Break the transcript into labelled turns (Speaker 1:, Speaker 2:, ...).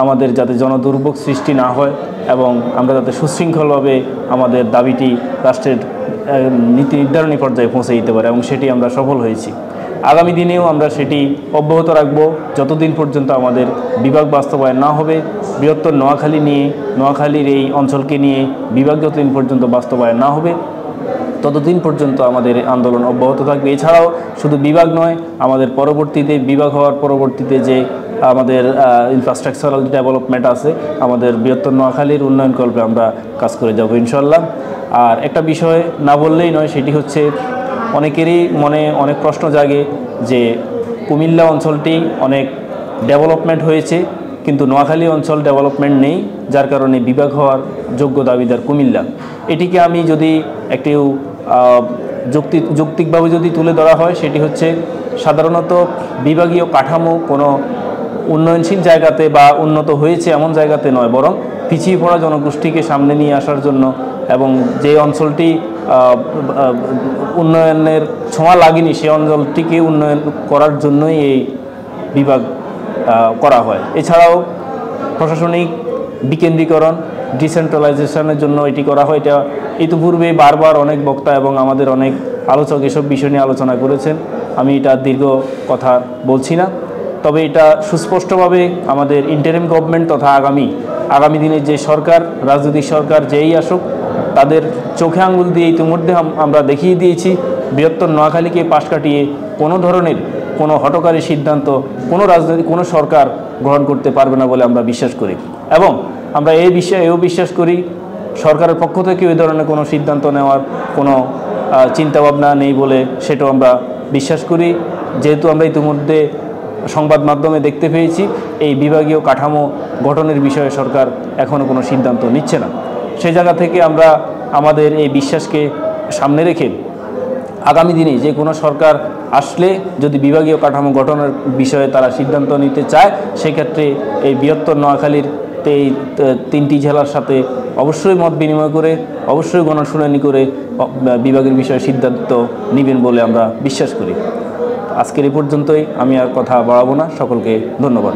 Speaker 1: আমাদের যাতে জনদুর্ভোগ সৃষ্টি না হয় এবং আমরা যাতে সুশৃঙ্খলভাবে আমাদের দাবিটি রাষ্ট্রের নীতি নির্ধারণী পর্যায়ে পৌঁছে দিতে পারি এবং সেটি আমরা সফল হয়েছি। আগামী দিনেও আমরা সেটি অব্যাহত রাখব যতদিন পর্যন্ত আমাদের বিভাগ বাস্তবায়ন না হবে। বৃহত্তর নোয়াখালীর এই অঞ্চলকে নিয়ে বিভাগ যতদিন পর্যন্ত বাস্তবায়ন না হবে ততদিন পর্যন্ত আমাদের আন্দোলন অব্যাহত থাকবে। এছাড়াও শুধু বিভাগ নয়, আমাদের পরবর্তীতে বিভাগ হওয়ার পরবর্তীতে যে আমাদের ইনফ্রাস্ট্রাকচারাল ডেভেলপমেন্ট আছে, আমাদের বৃহত্তর নোয়াখালীর উন্নয়নকল্পে আমরা কাজ করে যাব ইনশাল্লাহ। আর একটা বিষয় না বললেই নয়, সেটি হচ্ছে অনেকেরই মনে অনেক প্রশ্ন জাগে যে কুমিল্লা অঞ্চলটি অনেক ডেভেলপমেন্ট হয়েছে কিন্তু নোয়াখালী অঞ্চল ডেভেলপমেন্ট নেই, যার কারণে বিভাগ হওয়ার যোগ্য দাবিদার কুমিল্লা। এটিকে আমি যদি একটু যৌক্তিকভাবে যদি তুলে ধরা হয়, সেটি হচ্ছে সাধারণত বিভাগীয় কাঠামো কোনো উন্নয়নশীল জায়গাতে বা উন্নত হয়েছে এমন জায়গাতে নয়, বরং পিছিয়ে পড়া জনগোষ্ঠীকে সামনে নিয়ে আসার জন্য এবং যে অঞ্চলটি উন্নয়নের ছোঁয়া লাগেনি সেই অঞ্চলটিকে উন্নয়ন করার জন্যই এই বিভাগ করা হয়। এছাড়াও প্রশাসনিক বিকেন্দ্রীকরণ ডিসেন্ট্রালাইজেশনের জন্য এটি করা হয়। এটা ইতিপূর্বে বারবার অনেক বক্তা এবং আমাদের অনেক আলোচক এসব বিষয় নিয়ে আলোচনা করেছেন, আমি এটা দীর্ঘ কথা বলছি না। তবে এটা সুস্পষ্টভাবে আমাদের ইন্টারিম গভর্নমেন্ট তথা আগামী দিনে যে সরকার, রাজনৈতিক সরকার যেই আসুক, তাদের চোখে আঙুল দিয়ে ইতিমধ্যে আমরা দেখিয়ে দিয়েছি বৃহত্তর নোয়াখালীকে পাশ কাটিয়ে কোনো ধরনের কোনো হঠকারী সিদ্ধান্ত কোনো সরকার গ্রহণ করতে পারবে না বলে আমরা বিশ্বাস করি। এবং আমরা এও বিশ্বাস করি সরকারের পক্ষ থেকে ওই ধরনের কোনো সিদ্ধান্ত নেওয়ার কোনো চিন্তাভাবনা নেই বলে সেটাও আমরা বিশ্বাস করি, যেহেতু আমরা ইতিমধ্যে সংবাদ মাধ্যমে দেখতে পেয়েছি এই বিভাগীয় কাঠামো গঠনের বিষয়ে সরকার এখনও কোনো সিদ্ধান্ত নিচ্ছে না। সেই জায়গা থেকে আমরা আমাদের এই বিশ্বাসকে সামনে রেখে আগামী দিনে যে কোনো সরকার আসলে যদি বিভাগীয় কাঠামো গঠনের বিষয়ে তারা সিদ্ধান্ত নিতে চায়, সেক্ষেত্রে এই বৃহত্তর নোয়াখালীর এই 3টি জেলার সাথে অবশ্যই মত বিনিময় করে, অবশ্যই গণশুনানি করে বিভাগের বিষয়ে সিদ্ধান্ত নেবেন বলে আমরা বিশ্বাস করি। আজকের এই পর্যন্তই, আমি আর কথা বাড়াবো না। সকলকে ধন্যবাদ।